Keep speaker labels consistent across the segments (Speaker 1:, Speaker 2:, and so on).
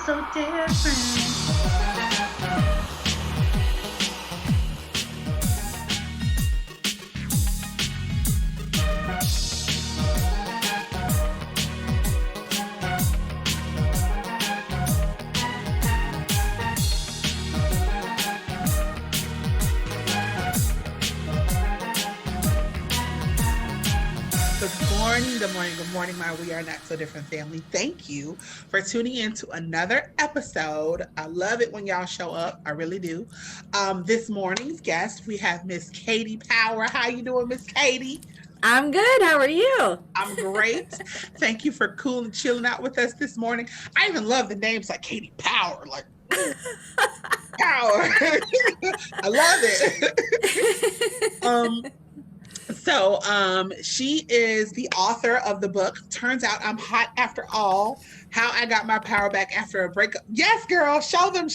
Speaker 1: so different. Good morning, my We Are Not So Different family. Thank you for tuning in to another episode. I love it when y'all show up. I really do. This morning's guest, we have Miss Katti Power. How you doing, Miss Katti?
Speaker 2: I'm good. How are you?
Speaker 1: I'm great. Thank you for cool and chilling out with us this morning. I even love the names like Katti Power, like Power. I love it. So she is the author of the book, Turns Out I'm Hot After All, How I Got My Power Back After a Breakup. Yes, girl, show them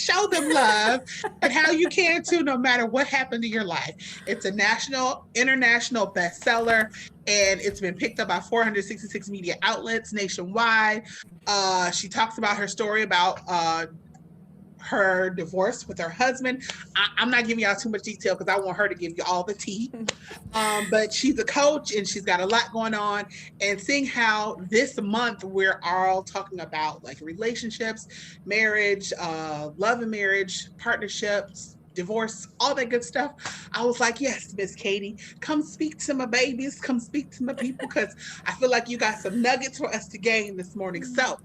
Speaker 1: love and how you can too, no matter what happened to your life. It's a international bestseller, and it's been picked up by 466 media outlets nationwide. She talks about her story about her divorce with her husband. I'm not giving y'all too much detail because I want her to give you all the tea. But she's a coach and she's got a lot going on. And seeing how this month we're all talking about like relationships, marriage, love and marriage, partnerships, divorce, all that good stuff. I was like, yes, Miss Katti, come speak to my babies, come speak to my people, because I feel like you got some nuggets for us to gain this morning. So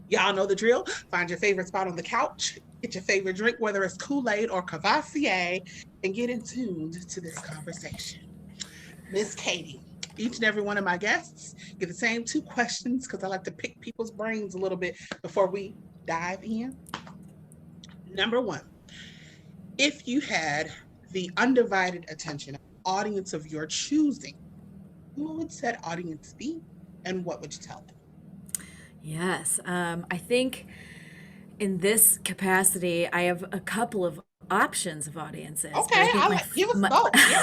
Speaker 1: y'all know the drill. Find your favorite spot on the couch, get your favorite drink, whether it's Kool-Aid or Cavassier, and get in tune to this conversation. Miss Katti, each and every one of my guests get the same 2 questions because I like to pick people's brains a little bit before we dive in. Number 1, if you had the undivided attention of an audience of your choosing, who would said audience be and what would you tell them?
Speaker 2: Yes. I think in this capacity, I have a couple of options of audiences.
Speaker 1: Okay, give us both. Yeah.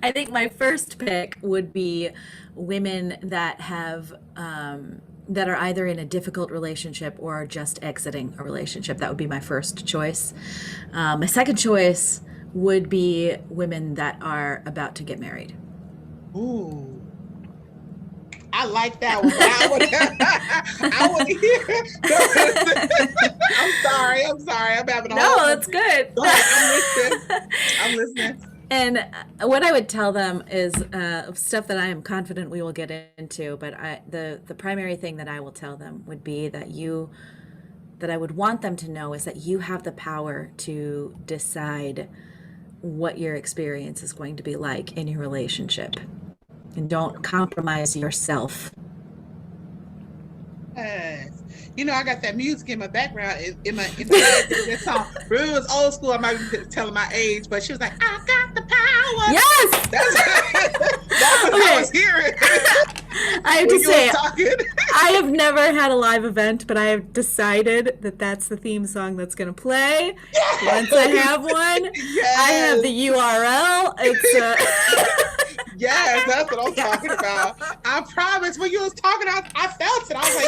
Speaker 2: I think my first pick would be women that have that are either in a difficult relationship or are just exiting a relationship. That would be my first choice. My second choice would be women that are about to get married.
Speaker 1: Ooh. I like that one. I would hear. I'm sorry. I'm having a
Speaker 2: No, that's good.
Speaker 1: Go ahead. I'm listening.
Speaker 2: And what I would tell them is stuff that I am confident we will get into. But the primary thing that I will tell them would be that I would want them to know is that you have the power to decide what your experience is going to be like in your relationship. And don't compromise yourself.
Speaker 1: Yes. You know, I got that music in my background in my that song. It was old school. I might be telling my age, but she was like, I got the power.
Speaker 2: Yes!
Speaker 1: That's what I was hearing.
Speaker 2: I have to say, I have never had a live event, but I have decided that that's the theme song that's going to play. Yes! Once I have one, yes! I have the URL.
Speaker 1: Yes, that's what I'm talking about. I promise. When you was talking, I felt it. I was like,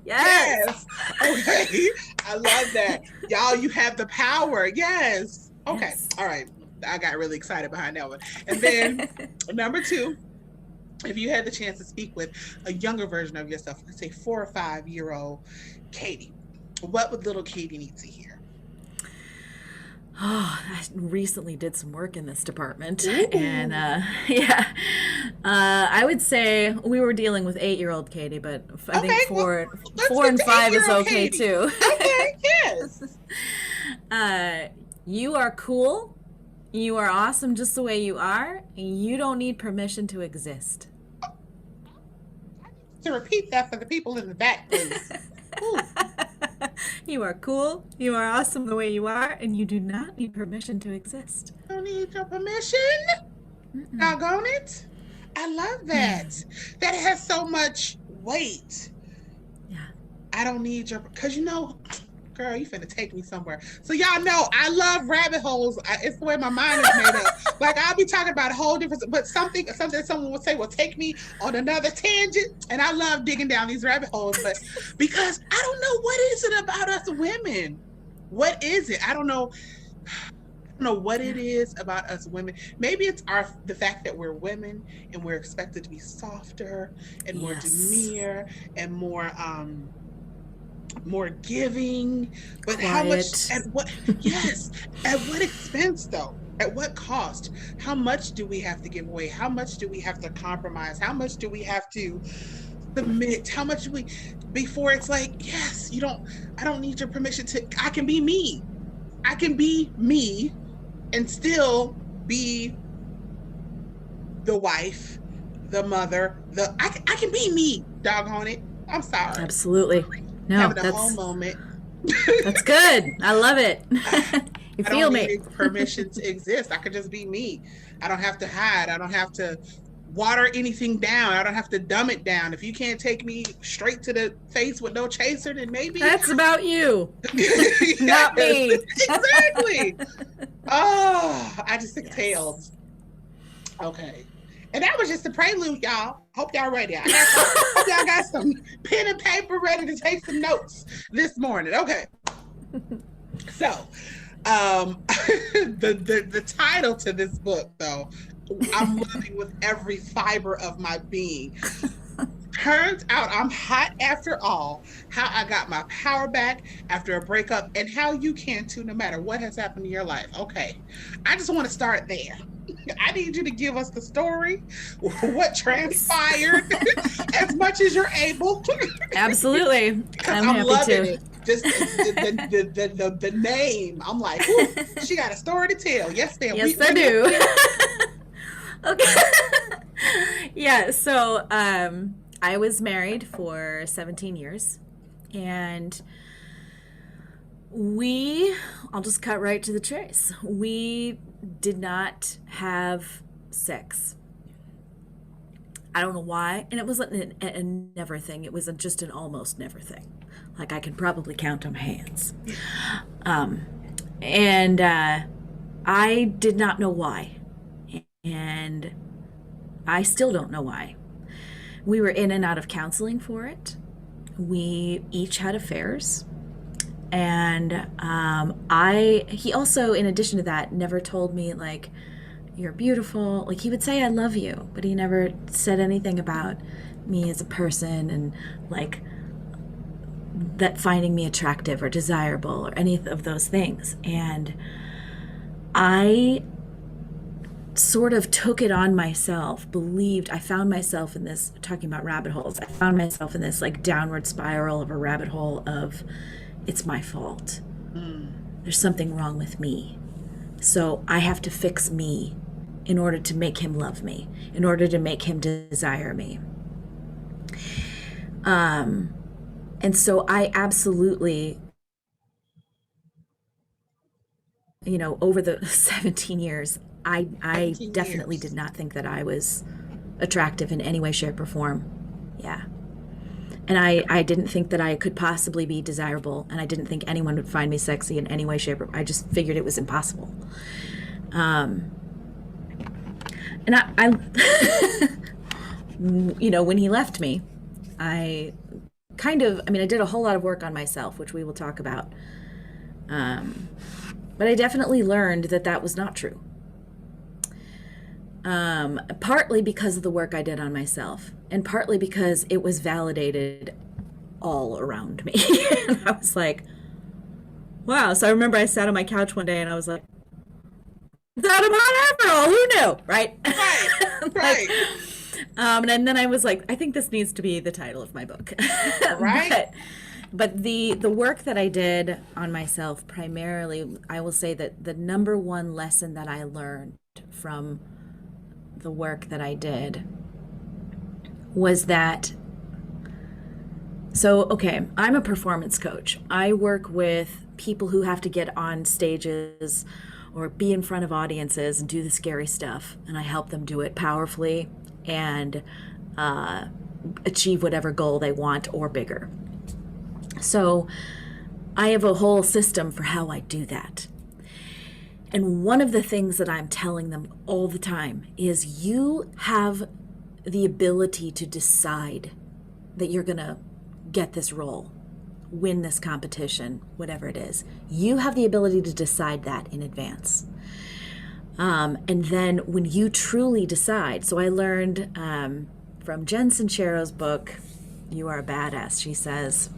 Speaker 1: yes. Okay. I love that. Y'all, you have the power. Yes. Okay. Yes. All right. I got really excited behind that one. And then number 2, if you had the chance to speak with a younger version of yourself, let's say 4 or 5-year-old Katti, what would little Katti need to hear?
Speaker 2: Oh, I recently did some work in this department.
Speaker 1: Ooh.
Speaker 2: And I would say we were dealing with 8-year-old Katti, but I think 4 and 5 is okay
Speaker 1: Katti.
Speaker 2: Too.
Speaker 1: Okay, yes.
Speaker 2: You are cool. You are awesome just the way you are. You don't need permission to exist.
Speaker 1: To repeat that for the people in the back, please.
Speaker 2: You are cool, you are awesome the way you are, and you do not need permission to exist.
Speaker 1: Don't need your permission? Doggone it. I love that. That has so much weight.
Speaker 2: Yeah.
Speaker 1: I don't need your, because girl, you finna take me somewhere. So y'all know I love rabbit holes. It's the way my mind is made up. Like I'll be talking about a whole different, but something someone would say will take me on another tangent, and I love digging down these rabbit holes. But because I don't know what is it about us women. What is it? I don't know. I don't know what it is about us women. Maybe it's the fact that we're women and we're expected to be softer and more
Speaker 2: Yes.
Speaker 1: demure and more giving, but how much,
Speaker 2: Quiet.
Speaker 1: at what, yes, at what expense though? At what cost? How much do we have to give away? How much do we have to compromise? How much do we have to submit? How much do we, before it's like, yes, I don't need your permission I can be me. I can be me and still be the wife, the mother, I can be me, doggone it. I'm sorry.
Speaker 2: Absolutely. No,
Speaker 1: Having a whole moment.
Speaker 2: that's good. I love it. You
Speaker 1: I
Speaker 2: feel
Speaker 1: don't
Speaker 2: me.
Speaker 1: need permission to exist. I could just be me. I don't have to hide. I don't have to water anything down. I don't have to dumb it down. If you can't take me straight to the face with no chaser, then maybe
Speaker 2: That's about you.
Speaker 1: yes,
Speaker 2: Not me.
Speaker 1: exactly. Oh, I just exhaled.
Speaker 2: Yes.
Speaker 1: Okay. And that was just the prelude, y'all. Hope y'all ready. Hope y'all got some pen and paper ready to take some notes this morning. Okay. So, the title to this book, though, I'm loving with every fiber of my being. Turns out I'm hot after all. How I got my power back after a breakup, and how you can too, no matter what has happened in your life. Okay. I just want to start there. I need you to give us the story, what transpired, as much as you're able.
Speaker 2: Absolutely.
Speaker 1: Because
Speaker 2: I'm happy
Speaker 1: loving
Speaker 2: to.
Speaker 1: it. Just the name. I'm like, ooh, she got a story to tell. Yes, ma'am.
Speaker 2: Yes, I do. Okay. Yeah, so I was married for 17 years, and I'll just cut right to the chase. We did not have sex. I don't know why. And it wasn't a never thing. It was just an almost never thing. Like I can probably count on my hands. And I did not know why. And I still don't know why. We were in and out of counseling for it. We each had affairs. And he also, in addition to that, never told me, like, you're beautiful. Like, he would say, I love you, but he never said anything about me as a person and, like, that finding me attractive or desirable or any of those things. And I sort of took it on myself, I found myself in this, talking about rabbit holes, I found myself in this, like, downward spiral of a rabbit hole of, it's my fault. There's something wrong with me. So I have to fix me in order to make him love me, in order to make him desire me. And so I absolutely, over the 17 years, I definitely did not think that I was attractive in any way, shape, or form. Yeah. And I didn't think that I could possibly be desirable, and I didn't think anyone would find me sexy in any way, shape, or I just figured it was impossible. And I when he left me, I did a whole lot of work on myself, which we will talk about. But I definitely learned that was not true. Partly because of the work I did on myself, and partly because it was validated all around me. And I was like, wow. So I remember I sat on my couch one day and I was like, that I'm hot after all, who knew? Right?
Speaker 1: Right.
Speaker 2: And then I was like, I think this needs to be the title of my book.
Speaker 1: Right.
Speaker 2: But the work that I did on myself, primarily, I will say that the number one lesson that I learned from the work that I did was that, I'm a performance coach. I work with people who have to get on stages or be in front of audiences and do the scary stuff, and I help them do it powerfully and achieve whatever goal they want or bigger. So I have a whole system for how I do that. And one of the things that I'm telling them all the time is you have the ability to decide that you're going to get this role, win this competition, whatever it is. You have the ability to decide that in advance. And then when you truly decide, so I learned from Jen Sincero's book, You Are a Badass, she says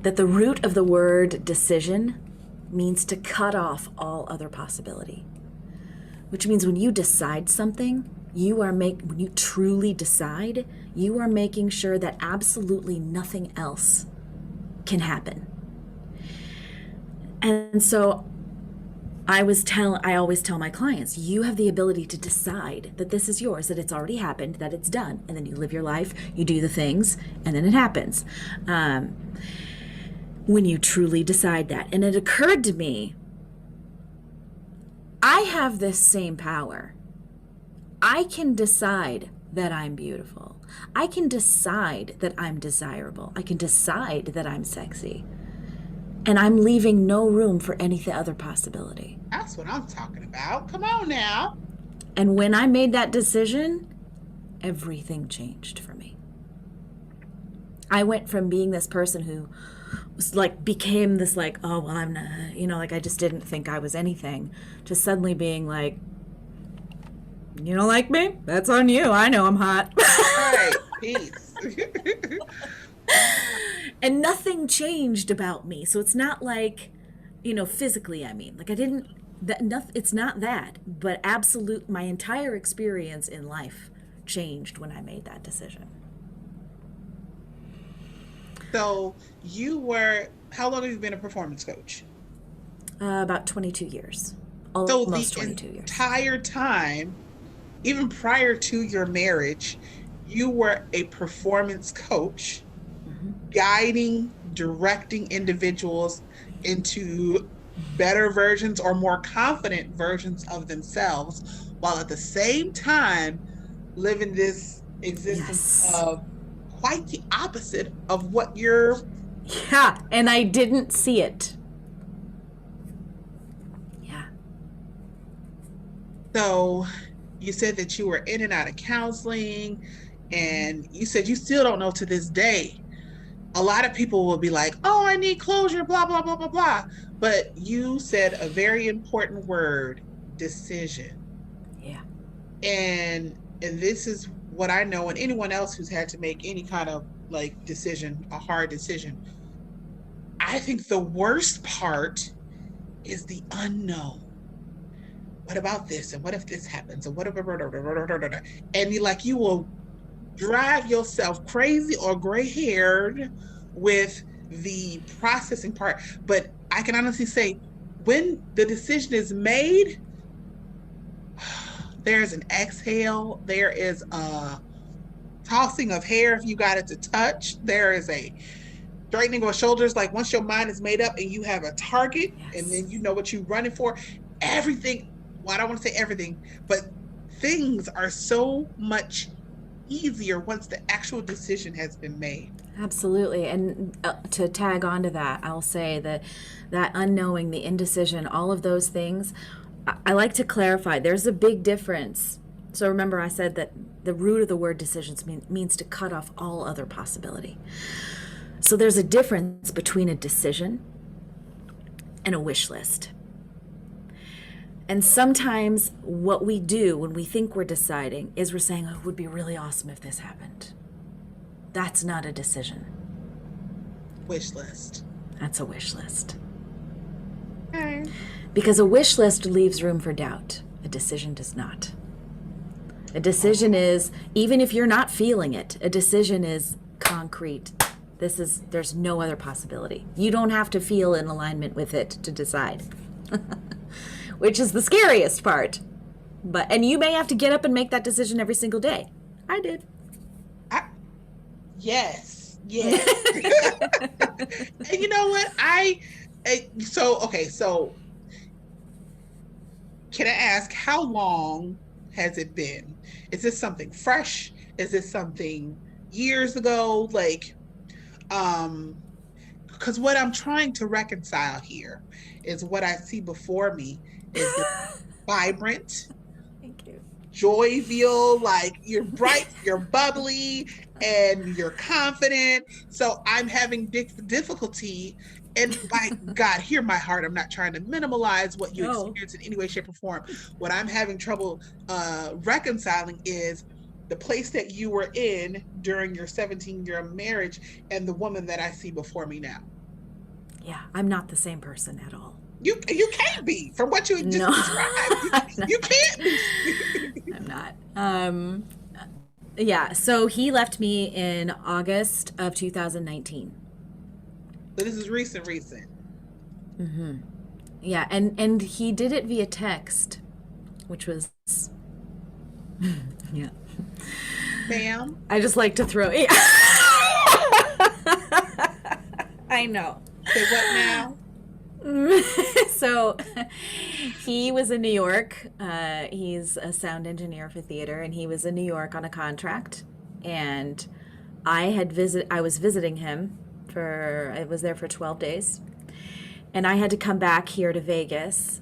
Speaker 2: that the root of the word decision means to cut off all other possibility, which means when you decide something, when you truly decide, you are making sure that absolutely nothing else can happen. And so I always tell my clients, you have the ability to decide that this is yours, that it's already happened, that it's done, and then you live your life, you do the things, and then it happens. When you truly decide that. And it occurred to me, I have this same power. I can decide that I'm beautiful. I can decide that I'm desirable. I can decide that I'm sexy. And I'm leaving no room for any other possibility.
Speaker 1: That's what I'm talking about. Come on now.
Speaker 2: And when I made that decision, everything changed for me. I went from being this person who was became this oh, well, I'm not, I just didn't think I was anything, to suddenly being like, you don't like me? That's on you. I know I'm hot.
Speaker 1: Right. Peace.
Speaker 2: And nothing changed about me. So it's not physically, I mean, it's not that, but my entire experience in life changed when I made that decision.
Speaker 1: So how long have you been a performance coach?
Speaker 2: About 22 years.
Speaker 1: So
Speaker 2: Almost
Speaker 1: the
Speaker 2: 22 years.
Speaker 1: entire time, even prior to your marriage, you were a performance coach, guiding, directing individuals into better versions or more confident versions of themselves, while at the same time living this existence of quite the opposite of what you're...
Speaker 2: Yeah, and I didn't see it. Yeah.
Speaker 1: So you said that you were in and out of counseling, and you said you still don't know to this day. A lot of people will be like, oh, I need closure, blah, blah, blah, blah, blah. But you said a very important word, decision.
Speaker 2: Yeah.
Speaker 1: And this is what I know, and anyone else who's had to make any kind of decision, a hard decision. I think the worst part is the unknown. What about this? And what if this happens? And whatever. And you will drive yourself crazy or gray-haired with the processing part. But I can honestly say, when the decision is made, there's an exhale, there is a tossing of hair if you got it to touch, there is a straightening of shoulders, once your mind is made up and you have a target, and then you know what you're running for, everything, well, I don't want to say everything, but things are so much easier once the actual decision has been made.
Speaker 2: Absolutely. And to tag on to that, I'll say that unknowing, the indecision, all of those things, I like to clarify, there's a big difference. So remember, I said that the root of the word decisions means to cut off all other possibility. So there's a difference between a decision and a wish list. And sometimes what we do when we think we're deciding is we're saying, oh, it would be really awesome if this happened. That's not a decision.
Speaker 1: Wish list.
Speaker 2: That's a wish list.
Speaker 1: Okay.
Speaker 2: Because a wish list leaves room for doubt. A decision does not. A decision is, even if you're not feeling it, a decision is concrete. There's no other possibility. You don't have to feel in alignment with it to decide. Which is the scariest part. And you may have to get up and make that decision every single day. I did.
Speaker 1: Yes. And you know what? So can I ask, how long has it been? Is this something fresh? Is this something years ago? because what I'm trying to reconcile here is what I see before me is this vibrant,
Speaker 2: Thank you.
Speaker 1: jovial, like you're bright, you're bubbly, and you're confident. So I'm having difficulty. And by God, hear my heart. I'm not trying to minimalize what you
Speaker 2: No.
Speaker 1: experience in any way, shape, or form. What I'm having trouble reconciling is the place that you were in during your 17-year marriage and the woman that I see before me now.
Speaker 2: Yeah, I'm not the same person at all.
Speaker 1: You can't be from what you just
Speaker 2: No,
Speaker 1: described.
Speaker 2: I'm
Speaker 1: You
Speaker 2: not.
Speaker 1: can't be.
Speaker 2: I'm not. Yeah, so he left me in August of 2019.
Speaker 1: So this is recent.
Speaker 2: Yeah, and he did it via text, which was yeah.
Speaker 1: Ma'am.
Speaker 2: I just like to throw. I know.
Speaker 1: Say what now?
Speaker 2: So he was in New York. He's a sound engineer for theater, and he was in New York on a contract. And I was visiting him I was there for 12 days. And I had to come back here to Vegas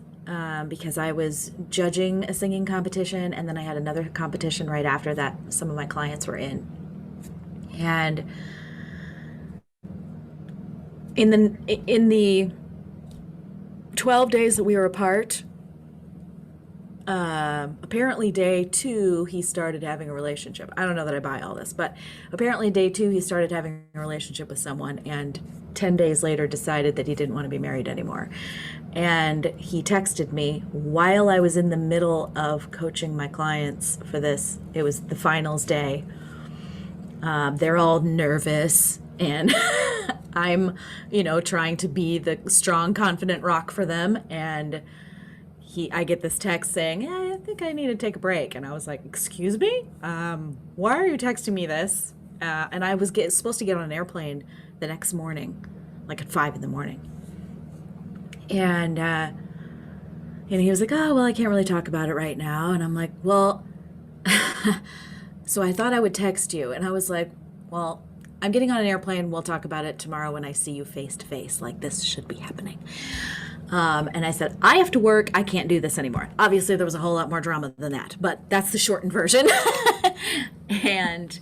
Speaker 2: because I was judging a singing competition, and then I had another competition right after that some of my clients were in. And in the 12 days that we were apart, apparently day 2 he started having a relationship. I don't know that I buy all this, but apparently day 2 he started having a relationship with someone, and 10 days later decided that he didn't want to be married anymore. And he texted me while I was in the middle of coaching my clients for this. It was the finals day. They're all nervous, and I'm, trying to be the strong, confident rock for them. And I get this text saying, I think I need to take a break. And I was like, excuse me? Why are you texting me this? And I was supposed to get on an airplane the next morning, like at 5 a.m. And he was like, oh, well, I can't really talk about it right now. And I'm like, well, so I thought I would text you. And I was like, well, I'm getting on an airplane. We'll talk about it tomorrow when I see you face to face. Like, this should be happening. And I said, I have to work. I can't do this anymore. Obviously, there was a whole lot more drama than that, but that's the shortened version. And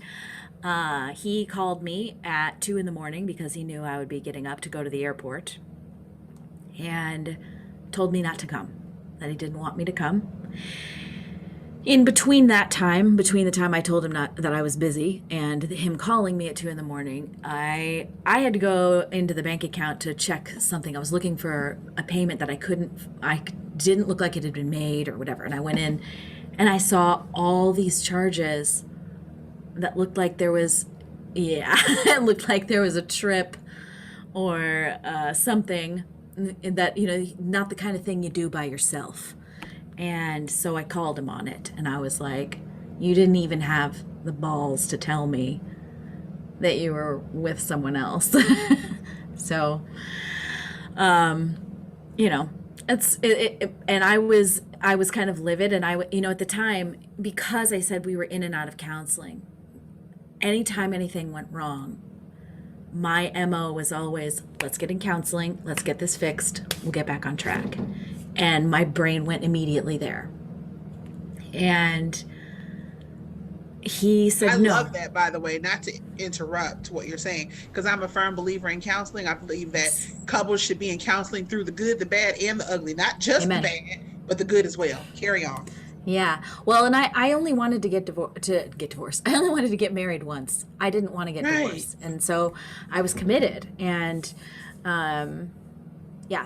Speaker 2: he called me at 2 a.m. because he knew I would be getting up to go to the airport, and told me not to come, that he didn't want me to come. In between the time I told him that I was busy and him calling me at 2 a.m, I had to go into the bank account to check something. I was looking for a payment that I didn't look like it had been made or whatever. And I went in and I saw all these charges that looked like there was, it looked like there was a trip or something that, not the kind of thing you do by yourself. And so I called him on it, and I was like, you didn't even have the balls to tell me that you were with someone else. So, and I was kind of livid. And at the time, because I said we were in and out of counseling, anytime anything went wrong, my MO was always, let's get in counseling, let's get this fixed, we'll get back on track. And my brain went immediately there. And he said no.
Speaker 1: I love that, by the way, not to interrupt what you're saying, because I'm a firm believer in counseling. I believe that couples should be in counseling through the good, the bad, and the ugly, not just Amen. The bad, but the good as well. Carry on.
Speaker 2: Yeah. Well, and I only wanted to get divorced. I only wanted to get married once. I didn't want to get divorced. And so I was committed. And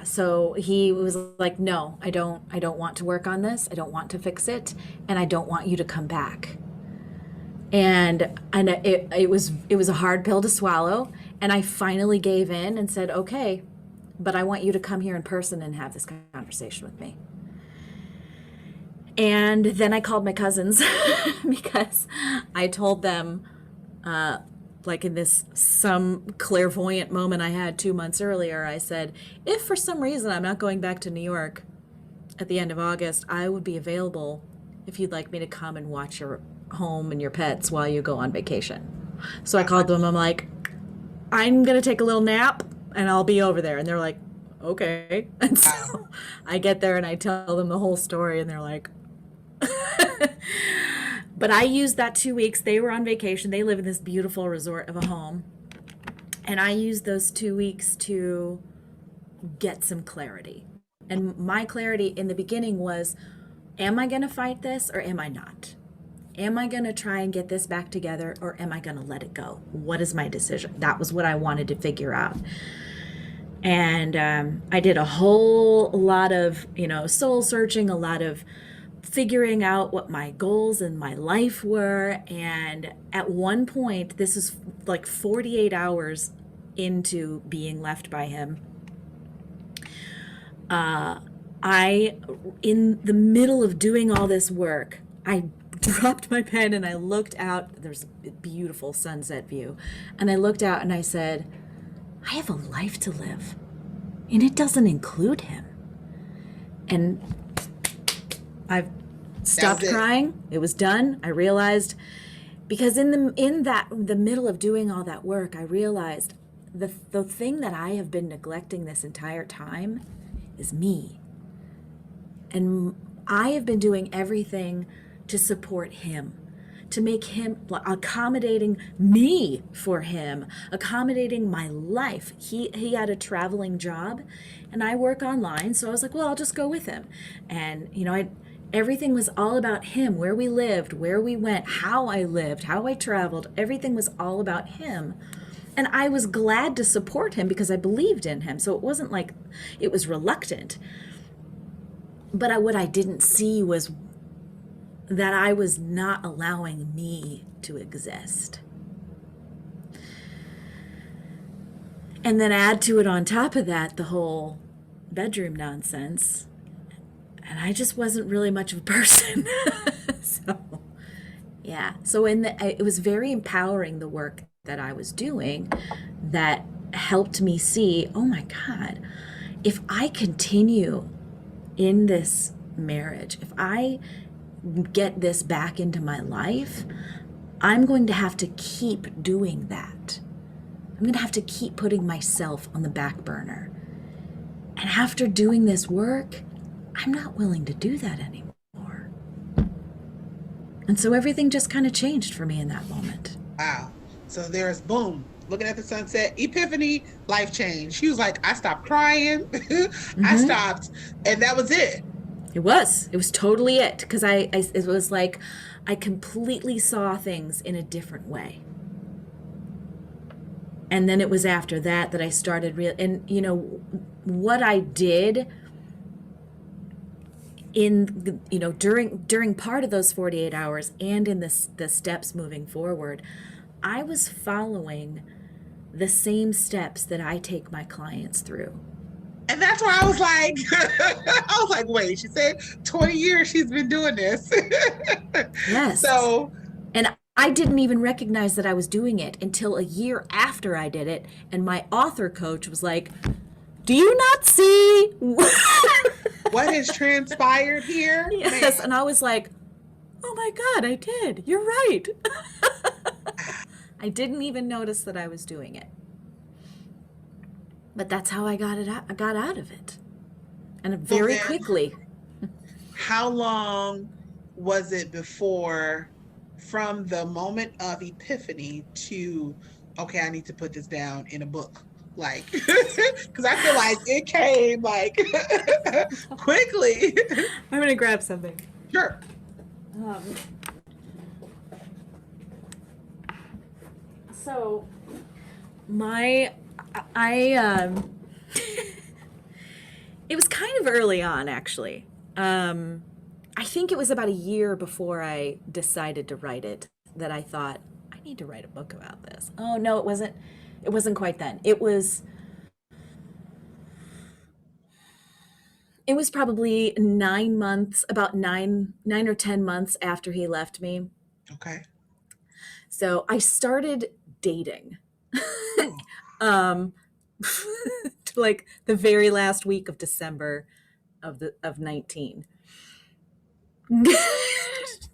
Speaker 2: so he was like, no, I don't want to work on this. I don't want to fix it. And I don't want you to come back. And it was a hard pill to swallow. And I finally gave in and said, okay, but I want you to come here in person and have this conversation with me. And then I called my cousins because I told them, like in some clairvoyant moment I had 2 months earlier, I said, if for some reason I'm not going back to New York at the end of August, I would be available if you'd like me to come and watch your home and your pets while you go on vacation. So I called them. I'm like, I'm going to take a little nap. and I'll be over there. And they're like, okay. And
Speaker 1: Wow.
Speaker 2: so I get there and I tell them the whole story, and they're like, but I used that 2 weeks. They were on vacation. They live in this beautiful resort of a home. And I used those 2 weeks to get some clarity. And my clarity in the beginning was, am I going to fight this or am I not? Am I going to try and get this back together or am I going to let it go? What is my decision? That was what I wanted to figure out. And I did a whole lot of, soul searching, a lot of figuring out what my goals in my life were. And at one point, this is like 48 hours into being left by him, I, in the middle of doing all this work, I dropped my pen and I looked out. There's a beautiful sunset view. And I looked out and I said, I have a life to live, and it doesn't include him. And I've stopped crying. It was done. I realized, because in the middle of doing all that work, I realized the thing that I have been neglecting this entire time is me. And I have been doing everything to support him, to make him, accommodating me for him, accommodating my life. He had a traveling job and I work online. So I was like, well, I'll just go with him. And, everything was all about him, where we lived, where we went, how I lived, how I traveled. Everything was all about him. And I was glad to support him because I believed in him. So it wasn't like it was reluctant. But what I didn't see was that I was not allowing me to exist. And then add to it on top of that the whole bedroom nonsense. And I just wasn't really much of a person. So, yeah. So it was very empowering, the work that I was doing, that helped me see, oh my God, if I continue in this marriage, if I get this back into my life, I'm going to have to keep doing that. I'm going to have to keep putting myself on the back burner. And after doing this work, I'm not willing to do that anymore. And so everything just kind of changed for me in that moment.
Speaker 1: Wow. So there's boom, looking at the sunset, epiphany, life change. She was like, I stopped crying. I stopped, and that was it.
Speaker 2: It was totally it. Because it was like, I completely saw things in a different way. And then it was after that I started what I did in during part of those 48 hours and in the steps moving forward, I was following the same steps that I take my clients through.
Speaker 1: And that's why I was like, wait, she said 20 years she's been doing this.
Speaker 2: Yes.
Speaker 1: So,
Speaker 2: and I didn't even recognize that I was doing it until a year after I did it. And my author coach was like, do you not see
Speaker 1: what has transpired here?
Speaker 2: Yes. Man. And I was like, oh my God, I did. You're right. I didn't even notice that I was doing it. But that's how I got it out. I got out of it. And very quickly.
Speaker 1: How long was it before, from the moment of epiphany to, okay, I need to put this down in a book? Like, because I feel like it came like quickly.
Speaker 2: I'm going to grab something.
Speaker 1: Sure.
Speaker 2: So it was kind of early on, actually. I think it was about a year before I decided to write it that I thought, I need to write a book about this. Oh, no, it wasn't. It wasn't quite then. It was probably 9 months, about nine or 10 months after he left me.
Speaker 1: Okay.
Speaker 2: So I started dating. Like the very last week of December of 19.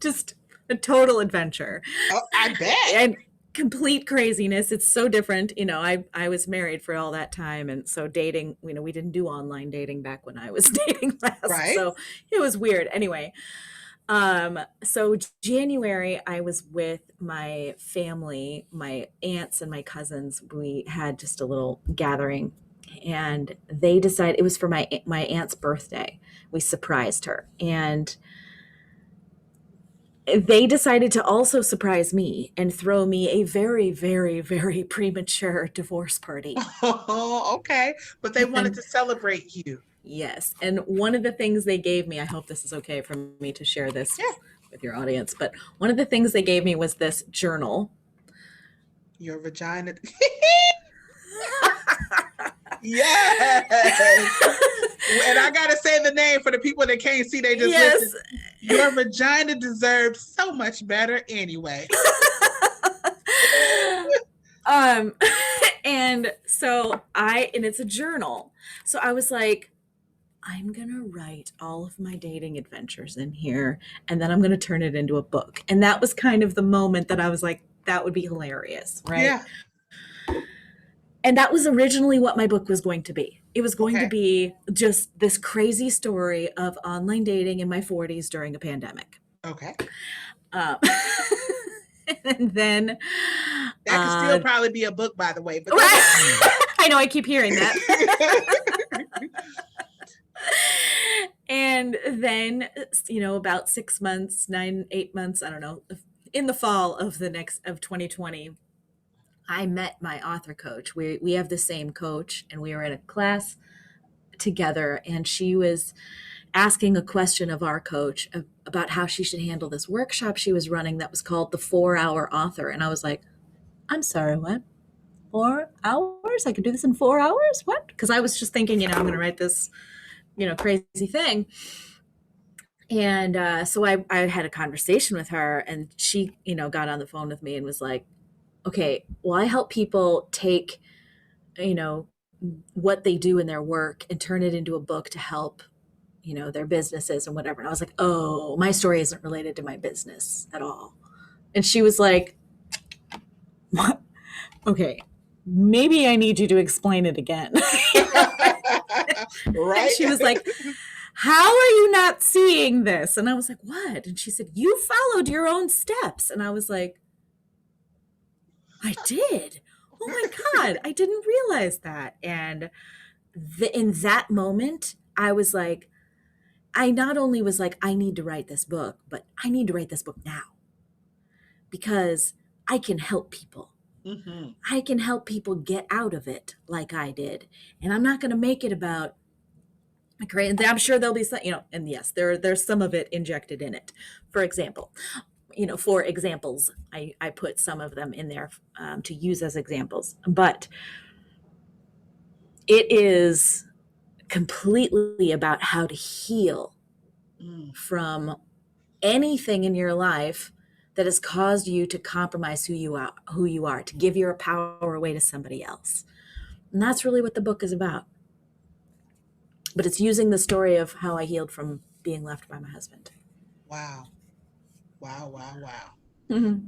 Speaker 2: Just a total adventure.
Speaker 1: Oh, I bet.
Speaker 2: And complete craziness. It's so different. I was married for all that time. And so dating, we didn't do online dating back when I was dating last.
Speaker 1: Right.
Speaker 2: So it was weird. Anyway, so January, I was with my family, my aunts and my cousins. We had just a little gathering, and they decided it was for my aunt's birthday. We surprised her, and they decided to also surprise me and throw me a very, very, very premature divorce party.
Speaker 1: Oh, okay. But they wanted
Speaker 2: And
Speaker 1: to celebrate you.
Speaker 2: yes, and one of the things they gave me, I hope this is okay for me to share this
Speaker 1: Yeah.
Speaker 2: with your audience, but one of the things they gave me was this journal.
Speaker 1: Your vagina. Yes. And I gotta say the name for the people that can't see, they just
Speaker 2: Yes.
Speaker 1: listen. Your vagina deserved so much better anyway.
Speaker 2: um and it's a journal. So I was like, I'm gonna write all of my dating adventures in here, and then I'm gonna turn it into a book. And that was kind of the moment that I was like, that would be hilarious, right?
Speaker 1: Yeah.
Speaker 2: And that was originally what my book was going to be. It was going to
Speaker 1: Okay.
Speaker 2: be just this crazy story of online dating in my 40s during a pandemic.
Speaker 1: Okay.
Speaker 2: Um, and then
Speaker 1: That could still probably be a book, by the way. But
Speaker 2: I know, I keep hearing that. And then, about 6 months, 8 months, I don't know, in the fall of 2020, I met my author coach. We have the same coach, and we were in a class together, and she was asking a question of our coach about how she should handle this workshop she was running that was called the 4-Hour Author. And I was like, I'm sorry, what? 4 hours? I could do this in 4 hours? What? Because I was just thinking, I'm going to write this, crazy thing. And so I had a conversation with her, and she, got on the phone with me and was like, okay, well, I help people take, what they do in their work and turn it into a book to help, their businesses and whatever. And I was like, oh, my story isn't related to my business at all. And she was like, what? Okay, maybe I need you to explain it again.
Speaker 1: Right.
Speaker 2: And she was like, how are you not seeing this? And I was like, what? And she said, you followed your own steps. And I was like, I did. Oh my God, I didn't realize that. And in that moment, I was like, I not only was like, I need to write this book, but I need to write this book now because I can help people.
Speaker 1: Mm-hmm.
Speaker 2: I can help people get out of it like I did. And I'm not going to make it about, I'm sure there'll be some, and yes, there's some of it injected in it. For example, for examples, I put some of them in there to use as examples, but it is completely about how to heal from anything in your life that has caused you to compromise who you are, to give your power away to somebody else. And that's really what the book is about. But it's using the story of how I healed from being left by my husband.
Speaker 1: Wow. Wow, wow, wow.
Speaker 2: Mm-hmm.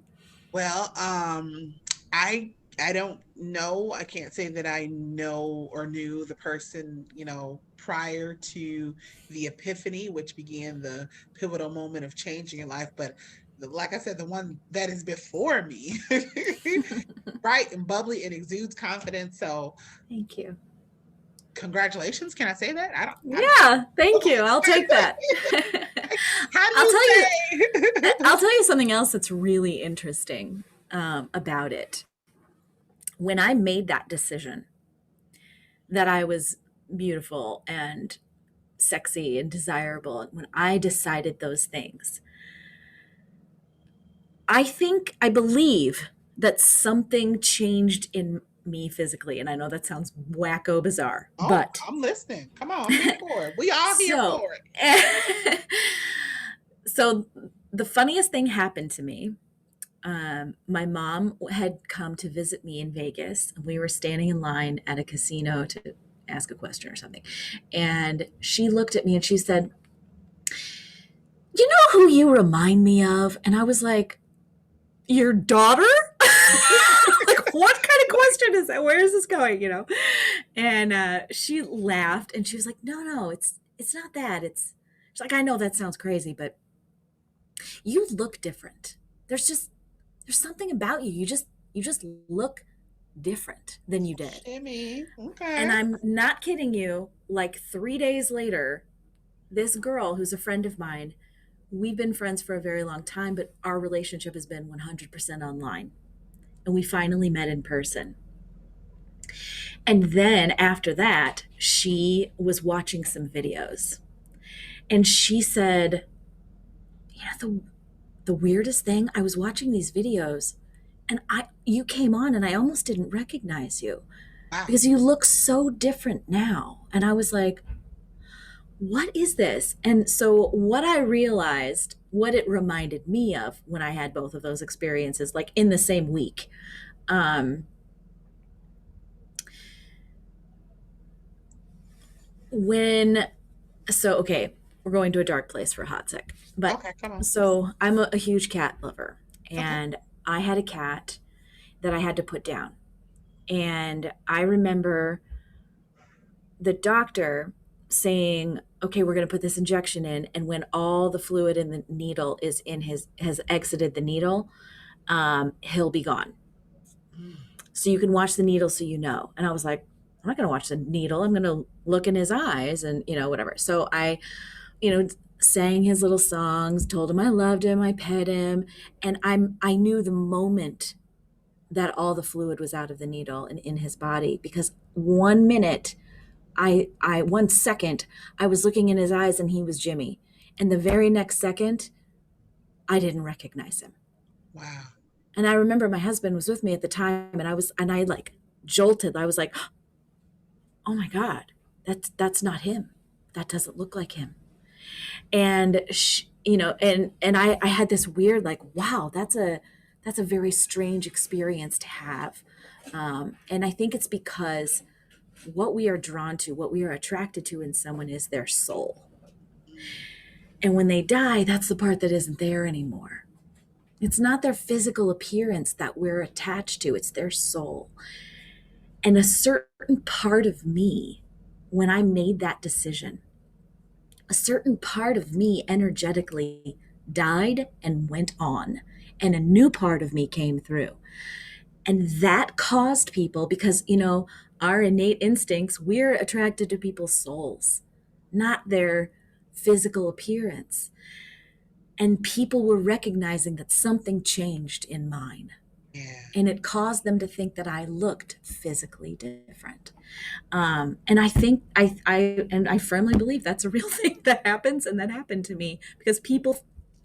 Speaker 1: Well, I don't know. I can't say that I know or knew the person, prior to the Epiphany, which began the pivotal moment of changing your life. But like I said, the one that is before me, bright and bubbly and exudes confidence. So
Speaker 2: Thank you.
Speaker 1: Congratulations. Can I say that?
Speaker 2: Yeah, thank you. I'll take that. I'll tell you something else that's really interesting about it. When I made that decision that I was beautiful and sexy and desirable, when I decided those things, I believe that something changed in me physically. And I know that sounds wacko bizarre, but
Speaker 1: I'm listening. Come on, I'm here for it. We all here for
Speaker 2: it. So the funniest thing happened to me. My mom had come to visit me in Vegas, and we were standing in line at a casino to ask a question or something. And she looked at me and she said, you know who you remind me of? And I was like, your daughter? what kind of question is that? Where is this going? And she laughed and she was like, no, it's not that. She's like, I know that sounds crazy, but you look different. There's something about you. You just look different than you did.
Speaker 1: Shimmy.
Speaker 2: And
Speaker 1: Okay.
Speaker 2: I'm not kidding you. Like 3 days later, this girl who's a friend of mine, we've been friends for a very long time, but our relationship has been 100% online. And we finally met in person. And then after that, she was watching some videos. And she said, the weirdest thing, I was watching these videos and you came on and I almost didn't recognize you
Speaker 1: Wow.
Speaker 2: because you look so different now. And I was like, what is this? And so what I realized, what it reminded me of when I had both of those experiences, like in the same week, um, when, so, okay, we're going to a dark place for a hot sec, but
Speaker 1: Okay, come on.
Speaker 2: so I'm a huge cat lover
Speaker 1: Okay.
Speaker 2: and I had a cat that I had to put down. And I remember the doctor saying, okay, we're going to put this injection in. And when all the fluid in the needle has exited the needle, he'll be gone.
Speaker 1: Mm.
Speaker 2: So you can watch the needle so you know. And I was like, I'm not going to watch the needle. I'm going to look in his eyes and, whatever. So I, sang his little songs, told him I loved him, I pet him. And I knew the moment that all the fluid was out of the needle and in his body because 1 minute, 1 second, I was looking in his eyes and he was Jimmy. And the very next second, I didn't recognize him.
Speaker 1: Wow.
Speaker 2: And I remember my husband was with me at the time and I like jolted. I was like, oh my God, that's not him. That doesn't look like him. And I had this weird like, wow, that's a very strange experience to have. And I think it's because what we are drawn to, what we are attracted to in someone is their soul. And when they die, that's the part that isn't there anymore. It's not their physical appearance that we're attached to, it's their soul. And a certain part of me, when I made that decision, a certain part of me energetically died and went on, and a new part of me came through. And that caused people, because, our innate instincts, we're attracted to people's souls, not their physical appearance. And people were recognizing that something changed in mine.
Speaker 1: Yeah.
Speaker 2: And it caused them to think that I looked physically different. And I think I firmly believe that's a real thing that happens, and that happened to me because people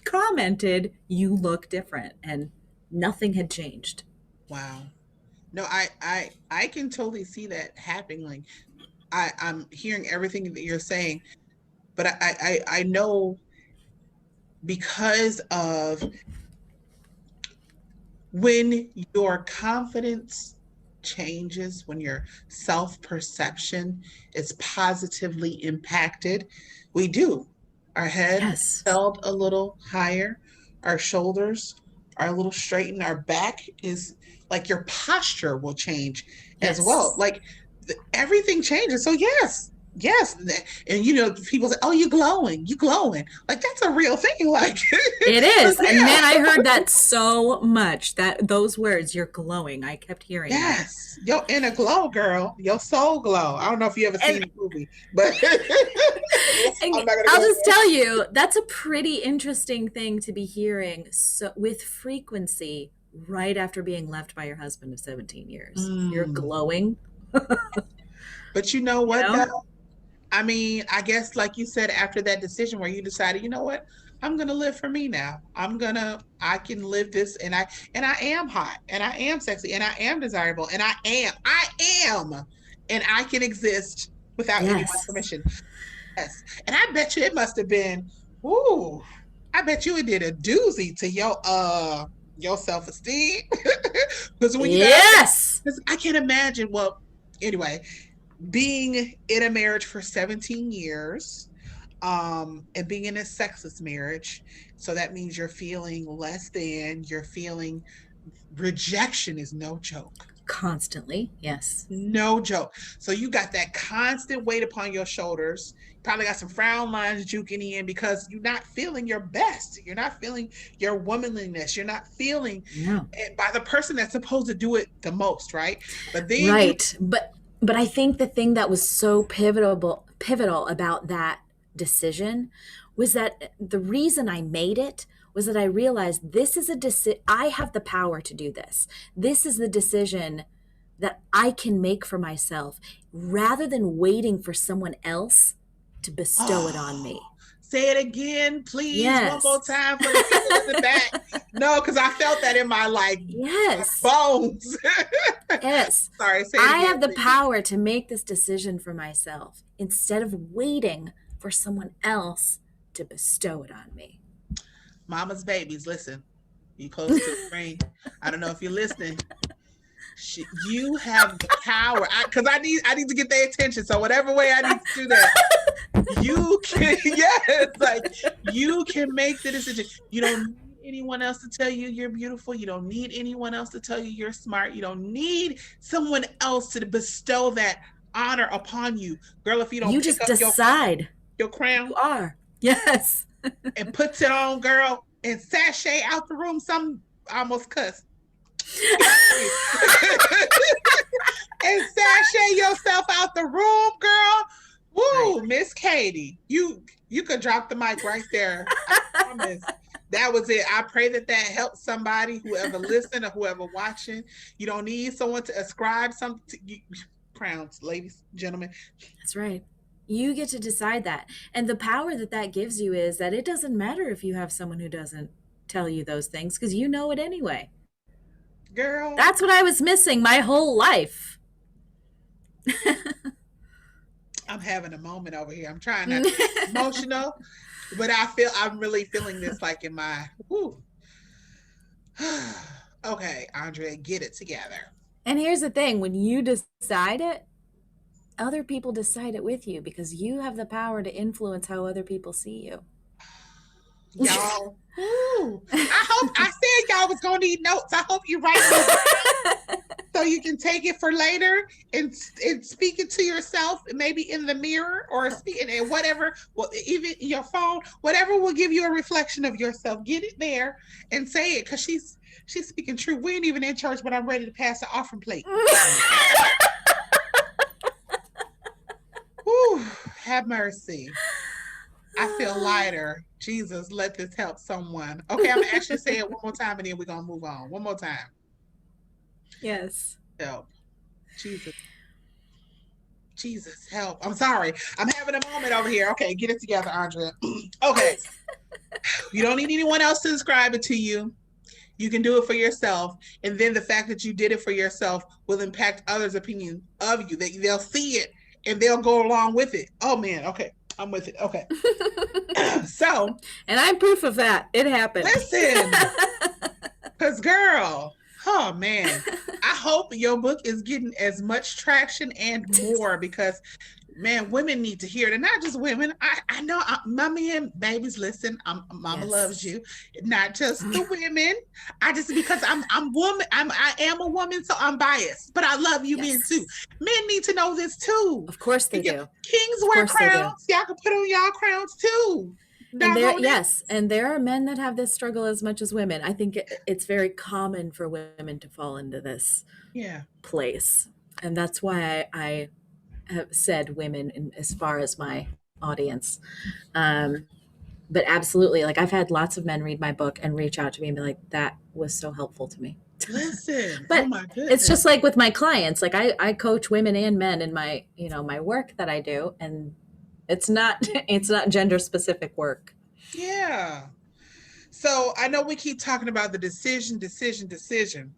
Speaker 2: commented, "You look different," and nothing had changed.
Speaker 1: Wow. No, I can totally see that happening. Like I'm hearing everything that you're saying, but I know because of when your confidence changes, when your self perception is positively impacted, we do. Our head
Speaker 2: Yes,
Speaker 1: held a little higher, our shoulders are a little straightened, our back is like your posture will change as well.
Speaker 2: yes,
Speaker 1: Like everything changes. So, yes. Yes, and people say, "Oh, you glowing." Like that's a real thing. Like,
Speaker 2: it
Speaker 1: so
Speaker 2: is. And
Speaker 1: yeah.
Speaker 2: man, I heard that so much. That those words, "You're glowing." I kept hearing that.
Speaker 1: Yes, your inner glow, girl, your soul glow. I don't know if you ever
Speaker 2: And
Speaker 1: seen the movie, but I'm not gonna
Speaker 2: I'll
Speaker 1: go
Speaker 2: just
Speaker 1: there.
Speaker 2: tell you, that's a pretty interesting thing to be hearing so with frequency right after being left by your husband of 17 years. You're
Speaker 1: Mm.
Speaker 2: glowing,
Speaker 1: But you know
Speaker 2: you
Speaker 1: what,
Speaker 2: know?
Speaker 1: though? I mean, I guess like you said, after that decision where you decided, you know what, I'm gonna live for me now. I can live this, and I am hot, and I am sexy, and I am desirable, and I am, and I can exist without anyone's
Speaker 2: Yes.
Speaker 1: permission. Yes. And I bet you it must have been, ooh, I bet you it did a doozy to your self-esteem. Because when you got out there,
Speaker 2: Yes.
Speaker 1: because I can't imagine, well, anyway, being in a marriage for 17 years, and being in a sexless marriage. So that means you're feeling less than, you're feeling rejection is no joke.
Speaker 2: Constantly, yes.
Speaker 1: No joke. So you got that constant weight upon your shoulders. Probably got some frown lines juking in because you're not feeling your best. You're not feeling your womanliness. You're not feeling
Speaker 2: No.
Speaker 1: it by the person that's supposed to do it the most, right? But then you,
Speaker 2: Right. But I think the thing that was so pivotal about that decision was that the reason I made it was that I realized this is a decision. I have the power to do this. This is the decision that I can make for myself rather than waiting for someone else to bestow it on
Speaker 1: oh,
Speaker 2: me.
Speaker 1: say it again, please, one more
Speaker 2: Yes.
Speaker 1: time for the people in the back. No, because I felt that in my like
Speaker 2: Yes.
Speaker 1: bones.
Speaker 2: Yes.
Speaker 1: Sorry, say it
Speaker 2: I
Speaker 1: again,
Speaker 2: have the
Speaker 1: please.
Speaker 2: power to make this decision for myself instead of waiting for someone else to bestow it on me.
Speaker 1: Mama's babies, listen. You close to the screen. I don't know if you're listening. You have the power. Because I need to get their attention. So whatever way I need to do that, you can. Yes, like you can make the decision. You don't need anyone else to tell you you're beautiful. You don't need anyone else to tell you you're smart. You don't need someone else to bestow that honor upon you, girl. If you don't
Speaker 2: You
Speaker 1: pick
Speaker 2: just
Speaker 1: up
Speaker 2: decide
Speaker 1: your crown
Speaker 2: you are. Yes.
Speaker 1: and puts it on, girl, and sashay out the room. Some almost cuss. And sashay yourself out the room, girl. Woo, Miss Katie, you could drop the mic right there. I promise. That was it. I pray that helps somebody, whoever listening or whoever watching. You don't need someone to ascribe something to you. Crowns, ladies, gentlemen.
Speaker 2: That's right. You get to decide that. And the power that that gives you is that it doesn't matter if you have someone who doesn't tell you those things because you know it anyway.
Speaker 1: Girl,
Speaker 2: That's what I was missing my whole life.
Speaker 1: I'm having a moment over here. I'm trying not to get emotional, but I'm really feeling this like in my whew. Okay, Andrea, get it together.
Speaker 2: And here's the thing, when you decide it, other people decide it with you because you have the power to influence how other people see you.
Speaker 1: Y'all, ooh, I said y'all was gonna need notes. I hope you write them so you can take it for later and speak it to yourself, maybe in the mirror or speaking in whatever, well, even your phone, whatever will give you a reflection of yourself. Get it there and say it, because she's speaking true. We ain't even in church, but I'm ready to pass the offering plate. Whew, have mercy. I feel lighter. Jesus, let this help someone. Okay, I'm gonna actually say it one more time and then we're gonna move on. One more time.
Speaker 2: Yes.
Speaker 1: Help. Jesus. Jesus, help. I'm sorry. I'm having a moment over here. Okay, get it together, Andrea. Okay. You don't need anyone else to describe it to you. You can do it for yourself. And then the fact that you did it for yourself will impact others' opinion of you. They'll see it and they'll go along with it. Oh man, okay. I'm with it. Okay. So,
Speaker 2: and I'm proof of that. It happened.
Speaker 1: Listen, because girl, oh man, I hope your book is getting as much traction and more, because man, women need to hear it. And not just women. I know mommy and babies, listen, mama loves you. Not just the women. Because I'm woman, I am a woman, so I'm biased. But I love you men too. Men need to know this too.
Speaker 2: Of course they do.
Speaker 1: Kings wear crowns. Y'all can put on y'all crowns too.
Speaker 2: And there are men that have this struggle as much as women. I think it's very common for women to fall into this place. And that's why I have said women as far as my audience. But absolutely, like I've had lots of men read my book and reach out to me and be like, that was so helpful to me.
Speaker 1: Listen,
Speaker 2: but
Speaker 1: oh my goodness.
Speaker 2: It's just like with my clients, like I coach women and men in my, my work that I do. And it's not gender specific work.
Speaker 1: Yeah. So I know we keep talking about the decision.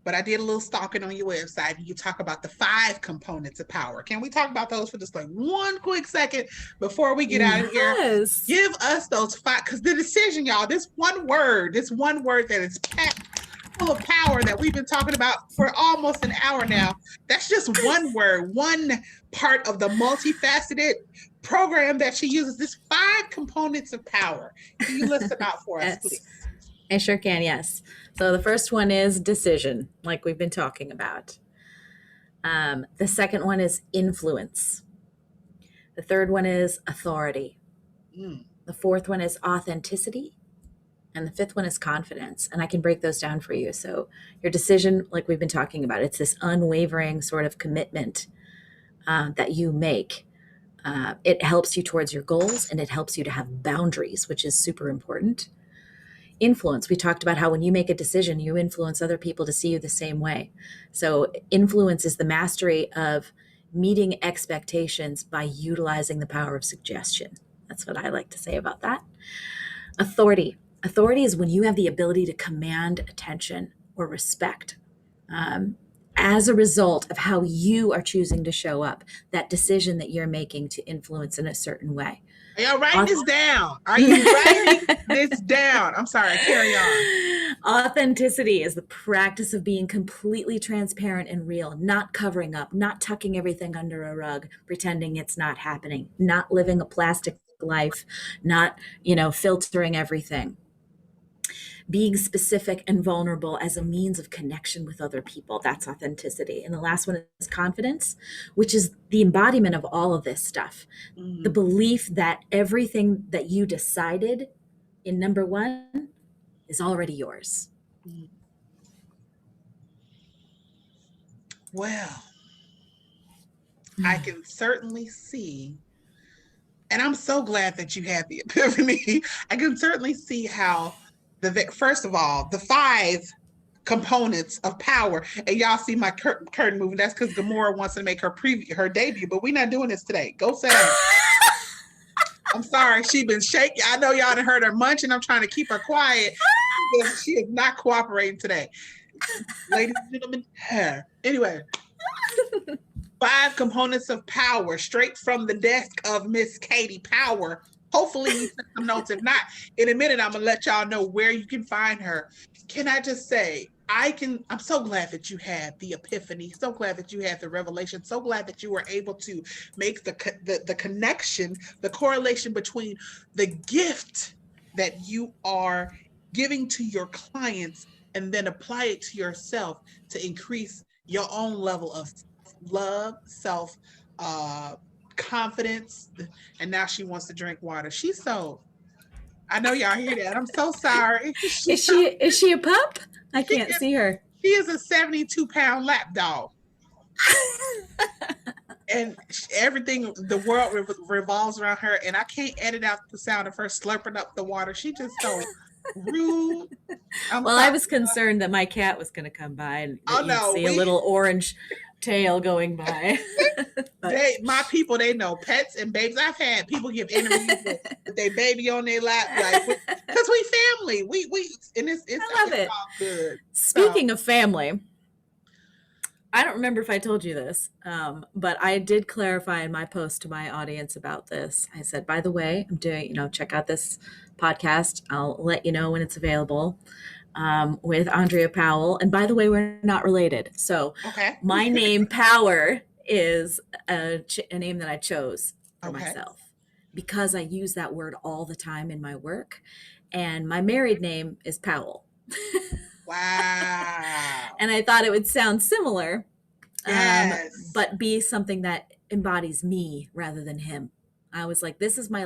Speaker 1: But I did a little stalking on your website, and you talk about the 5 components of power. Can we talk about those for just like one quick second before we get out of here? Give us those 5, because the decision, y'all, this one word that is packed full of power that we've been talking about for almost an hour now. That's just one word, one part of the multifaceted program that she uses. This 5 components of power. Can you list them out for us, please?
Speaker 2: I sure can, yes. So the first one is decision, like we've been talking about. The second one is influence. The third one is authority.
Speaker 1: Mm.
Speaker 2: The fourth one is authenticity. And the fifth one is confidence. And I can break those down for you. So your decision, like we've been talking about, it's this unwavering sort of commitment that you make. It helps you towards your goals and it helps you to have boundaries, which is super important. Influence, we talked about how when you make a decision, you influence other people to see you the same way. So influence is the mastery of meeting expectations by utilizing the power of suggestion. That's what I like to say about that. Authority. Authority is when you have the ability to command attention or respect as a result of how you are choosing to show up, that decision that you're making to influence in a certain way.
Speaker 1: Are y'all writing this down? Are you writing this down? I'm sorry, carry on.
Speaker 2: Authenticity is the practice of being completely transparent and real, not covering up, not tucking everything under a rug, pretending it's not happening, not living a plastic life, not, filtering everything. Being specific and vulnerable as a means of connection with other people. That's authenticity. And the last one is confidence, which is the embodiment of all of this stuff. The belief that everything that you decided in number one is already yours.
Speaker 1: Well, I can certainly see, and I'm so glad that you had the epiphany. I can certainly see how first of all, the 5 components of power, and y'all see my curtain moving. That's because Gamora wants to make her debut, but we're not doing this today. Go sit down. I'm sorry, she been shaking. I know y'all done heard her munching. I'm trying to keep her quiet. She is not cooperating today. Ladies and gentlemen, her. Anyway, 5 components of power, straight from the desk of Miss Katti Power. Hopefully you took some notes. If not, in a minute, I'm gonna let y'all know where you can find her. Can I just say, I'm so glad that you had the epiphany, so glad that you had the revelation, so glad that you were able to make the connection, the correlation between the gift that you are giving to your clients and then apply it to yourself to increase your own level of love, self confidence. And now she wants to drink water. I know y'all hear that. I'm so sorry.
Speaker 2: Is she a pup? I can't see her.
Speaker 1: She is a 72-pound lap dog. And everything, the world revolves around her. And I can't edit out the sound of her slurping up the water. She just so rude.
Speaker 2: I was concerned that my cat was going to come by and see a little orange tail going by.
Speaker 1: My people, they know pets and babies. I've had people give interviews with their baby on their lap, like, because we family. We and it's
Speaker 2: I love it.
Speaker 1: All good.
Speaker 2: Speaking of family, I don't remember if I told you this, but I did clarify in my post to my audience about this. I said, by the way, I'm doing, check out this podcast. I'll let you know when it's available. With Andrea Powell. And by the way, we're not related. So my name, Power, is a name that I chose for myself because I use that word all the time in my work. And my married name is Powell.
Speaker 1: Wow.
Speaker 2: And I thought it would sound similar,
Speaker 1: yes.
Speaker 2: But be something that embodies me rather than him. I was like, this is my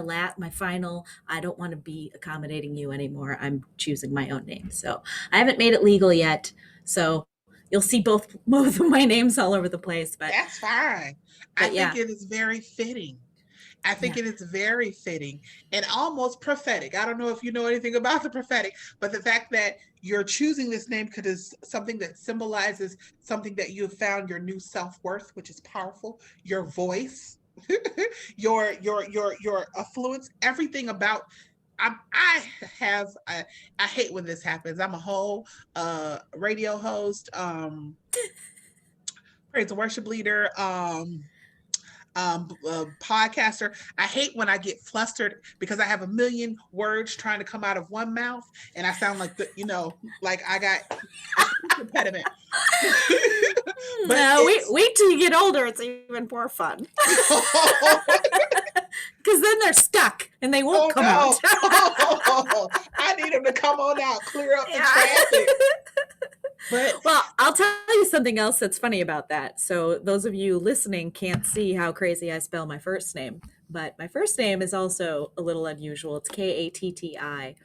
Speaker 2: final. I don't want to be accommodating you anymore. I'm choosing my own name. So I haven't made it legal yet. So you'll see both of my names all over the place. But
Speaker 1: that's fine. I think it is very fitting. I think it is very fitting and almost prophetic. I don't know if you know anything about the prophetic, but the fact that you're choosing this name because it's something that symbolizes something that you have found your new self-worth, which is powerful, your voice. your affluence, everything about. I hate when this happens. I'm a whole radio host, praise and worship leader, podcaster. I hate when I get flustered because I have a million words trying to come out of one mouth and I sound like like I got a impediment. But
Speaker 2: wait till you get older. It's even more fun. because then they're stuck and they won't
Speaker 1: Oh
Speaker 2: come out.
Speaker 1: no. I need them to come on out, clear up the
Speaker 2: Yeah.
Speaker 1: traffic. But
Speaker 2: Well, I'll tell you something else that's funny about that. So those of you listening can't see how crazy I spell my first name, but my first name is also a little unusual. It's Katti.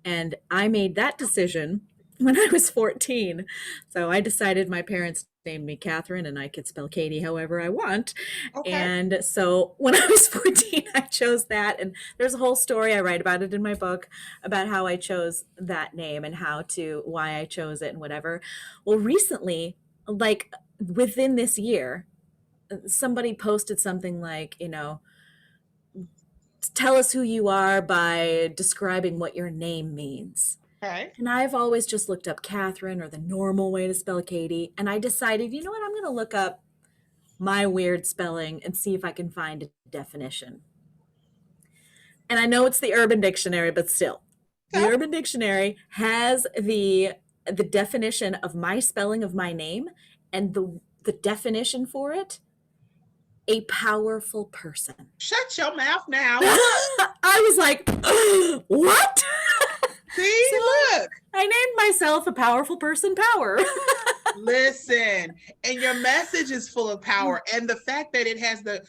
Speaker 2: And I made that decision when I was 14. So I decided my parents named me Catherine and I could spell Katie however I want.
Speaker 1: okay.
Speaker 2: And so when I was 14, I chose that. And there's a whole story, I write about it in my book, about how I chose that name and why I chose it and whatever. Well, recently, like within this year, somebody posted something like, tell us who you are by describing what your name means.
Speaker 1: Okay.
Speaker 2: And I've always just looked up Catherine or the normal way to spell Katie. And I decided, you know what, I'm going to look up my weird spelling and see if I can find a definition. And I know it's the Urban Dictionary, but still, the
Speaker 1: So,
Speaker 2: Urban Dictionary has the definition of my spelling of my name, and the definition for it, a powerful person.
Speaker 1: shut your mouth now.
Speaker 2: I was like, what?
Speaker 1: See,
Speaker 2: So
Speaker 1: look.
Speaker 2: I named myself a powerful person, Power.
Speaker 1: Listen, and your message is full of power, and the fact that it has the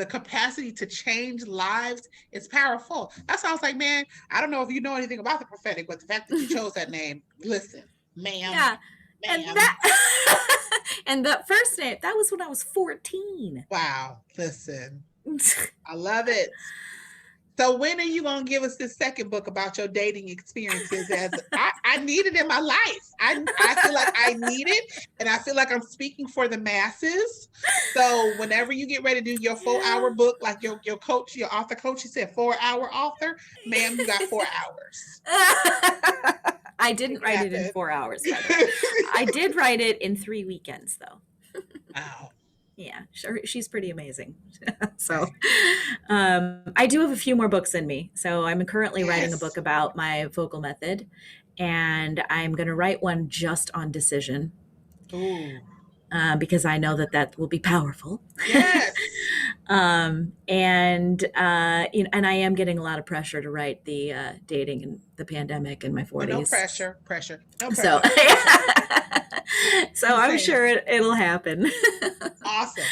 Speaker 1: capacity to change lives is powerful. That's why I was like, man, I don't know if you know anything about the prophetic, but the fact that you chose that name, listen, ma'am,
Speaker 2: Yeah. And
Speaker 1: ma'am.
Speaker 2: that and the first name, that was when I was 14.
Speaker 1: Wow, listen, I love it. So when are you gonna give us this second book about your dating experiences? As I need it in my life. I feel like I need it, and I feel like I'm speaking for the masses. So whenever you get ready to do your 4-hour book, like your coach, your author coach, he said 4-hour author, ma'am, you got 4 hours.
Speaker 2: I didn't write it in 4 hours, by the way. I did write it in 3 weekends, though.
Speaker 1: Wow.
Speaker 2: Yeah, she's pretty amazing. So I do have a few more books in me. So I'm currently writing a book about my vocal method, and I'm going to write one just on decision.
Speaker 1: Ooh.
Speaker 2: Because I know that will be powerful.
Speaker 1: Yes.
Speaker 2: And and I am getting a lot of pressure to write the dating and the pandemic in my 40s.
Speaker 1: No pressure. No pressure.
Speaker 2: So, so I'm sure it'll happen.
Speaker 1: Awesome.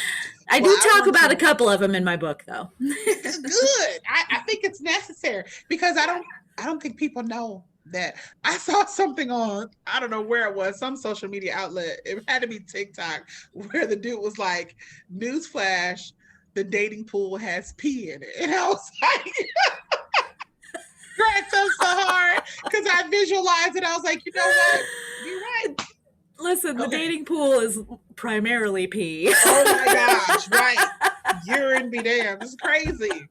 Speaker 2: I do talk about a couple of them in my book, though.
Speaker 1: Good. I think it's necessary because I don't think people know that. I saw something on, I don't know where it was, some social media outlet. It had to be TikTok, where the dude was like, newsflash, the dating pool has pee in it. And I was like, cracked up so hard because I visualized it. I was like, you know what? You're right.
Speaker 2: Listen, the dating pool is primarily pee.
Speaker 1: Oh my gosh, right. Urine be damned. It's crazy.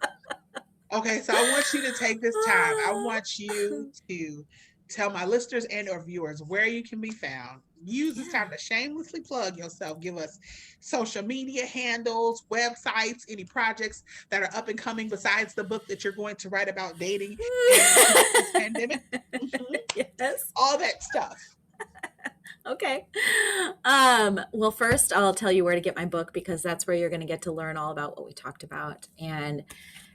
Speaker 1: Okay, so I want you to take this time. I want you to tell my listeners and or viewers where you can be found. Use this time to shamelessly plug yourself. Give us social media handles, websites, any projects that are up and coming besides the book that you're going to write about dating in this pandemic.
Speaker 2: Yes.
Speaker 1: All that stuff.
Speaker 2: Okay. Well, first I'll tell you where to get my book, because that's where you're going to get to learn all about what we talked about. And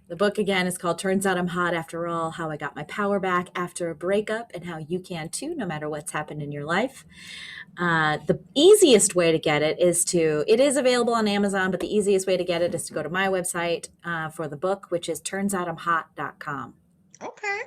Speaker 2: the book, again, is called Turns Out I'm Hot After All, How I Got My Power Back After a Breakup, and how you can too, no matter what's happened in your life. The easiest way to get it is available on Amazon, but the easiest way to get it is to go to my website for the book, which is turnsoutI'mhot.com.
Speaker 1: Okay.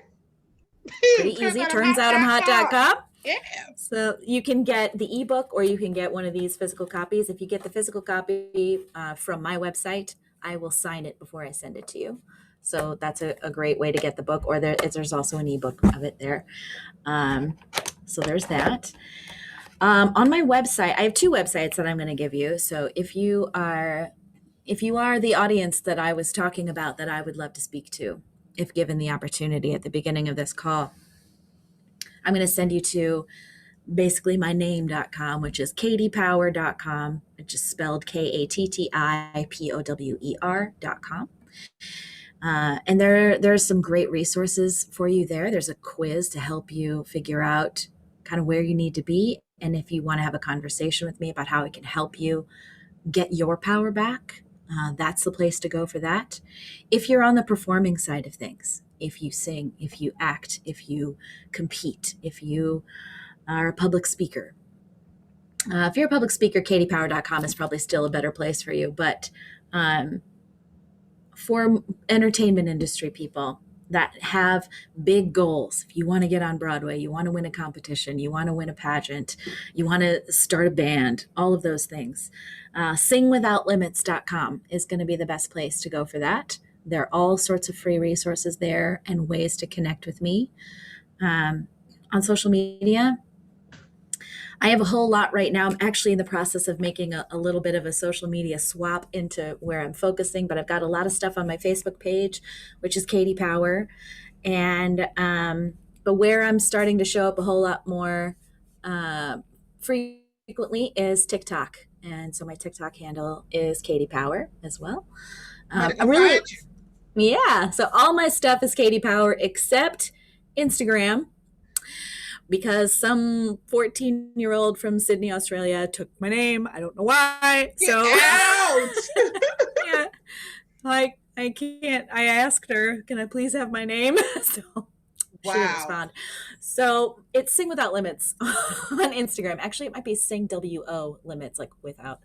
Speaker 2: Pretty easy, turnsoutI'mhot.com.
Speaker 1: Yeah.
Speaker 2: So you can get the ebook or you can get one of these physical copies. If you get the physical copy from my website, I will sign it before I send it to you. So that's a great way to get the book, or there's also an ebook of it there. So there's that. On my website, I have 2 websites that I'm going to give you. So if you are the audience that I was talking about that I would love to speak to, if given the opportunity at the beginning of this call, I'm going to send you to basically my name.com, which is kattipower.com, which is spelled KATTIPOWER.com. And there's some great resources for you there. There's a quiz to help you figure out kind of where you need to be. And if you want to have a conversation with me about how I can help you get your power back, That's the place to go for that. If you're on the performing side of things, if you sing, if you act, if you compete, if you are a public speaker, if you're a public speaker, katiepower.com is probably still a better place for you. But for entertainment industry people that have big goals, if you want to get on Broadway, you want to win a competition, you want to win a pageant, you want to start a band, all of those things, singwithoutlimits.com is going to be the best place to go for that. There are all sorts of free resources there and ways to connect with me. On social media, I have a whole lot right now. I'm actually in the process of making a little bit of a social media swap into where I'm focusing, but I've got a lot of stuff on my Facebook page, which is Katti Power. And but where I'm starting to show up a whole lot more frequently is TikTok. And so my TikTok handle is Katti Power as well. I'm really, yeah. So all my stuff is Katti Power except Instagram, because some 14-year-old from Sydney, Australia took my name. I don't know why. So yeah, like I can't. I asked her, "Can I please have my name?" So she didn't respond. So it's Sing Without Limits on Instagram. Actually, it might be Sing WO Limits, like without.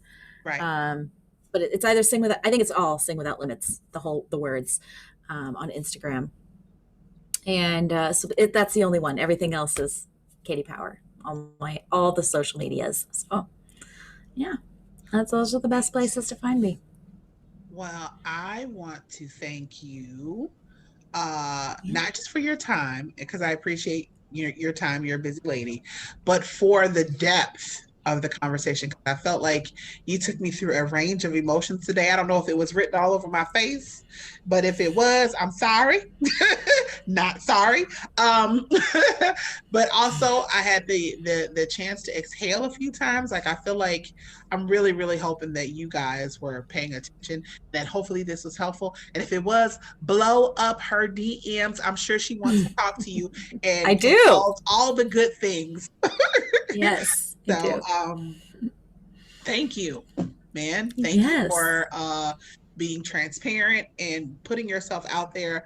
Speaker 1: Right.
Speaker 2: But it's either Sing Without. I think it's all Sing Without Limits. The words on Instagram. And so that's the only one. Everything else is Katti Power on all the social medias. So yeah, those are the best places to find me.
Speaker 1: Well, I want to thank you, not just for your time, because I appreciate your time. You're a busy lady, but for the depth of the conversation. I felt like you took me through a range of emotions today. I don't know if it was written all over my face, but if it was, I'm sorry. Not sorry. But also I had the chance to exhale a few times. Like I feel like I'm really, really hoping that you guys were paying attention, that hopefully this was helpful. And if it was, blow up her DMs. I'm sure she wants to talk to you. And
Speaker 2: I do.
Speaker 1: All the good things.
Speaker 2: Yes.
Speaker 1: So thank you, man. Thank you for being transparent and putting yourself out there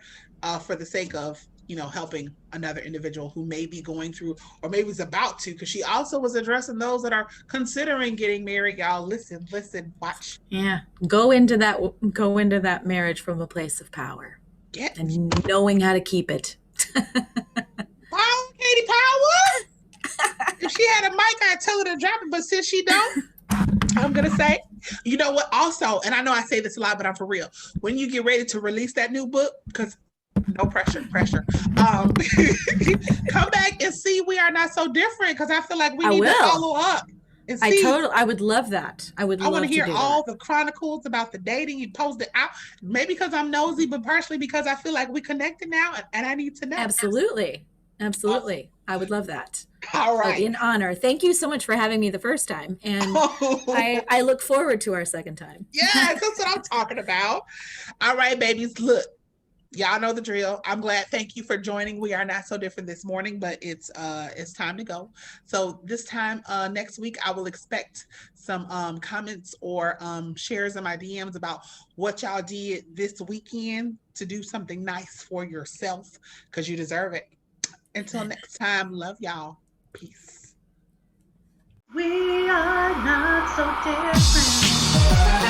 Speaker 1: for the sake of helping another individual who may be going through or maybe is about to, because she also was addressing those that are considering getting married. Y'all listen, watch.
Speaker 2: Yeah, go into that marriage from a place of power and knowing how to keep it.
Speaker 1: Wow, Katti Power. If she had a mic, I'd tell her to drop it, but since she don't, I'm gonna say, you know what? Also, and I know I say this a lot, but I'm for real. When you get ready to release that new book, because no pressure, come back and see We Are Not So Different, because I feel like we need to follow up. And see.
Speaker 2: I would love that. I want to
Speaker 1: hear all the chronicles about the dating you posted out. Maybe because I'm nosy, but partially because I feel like we connected now, and I need to know.
Speaker 2: Absolutely. Awesome. I would love that.
Speaker 1: All right.
Speaker 2: An honor. Thank you so much for having me the first time. And I look forward to our second time.
Speaker 1: Yeah, that's what I'm talking about. All right, babies. Look, y'all know the drill. I'm glad. Thank you for joining. We Are Not So Different this morning, but it's time to go. So this time next week, I will expect some comments or shares in my DMs about what y'all did this weekend to do something nice for yourself, because you deserve it. Until next time, love y'all. Peace.
Speaker 2: We are not so different.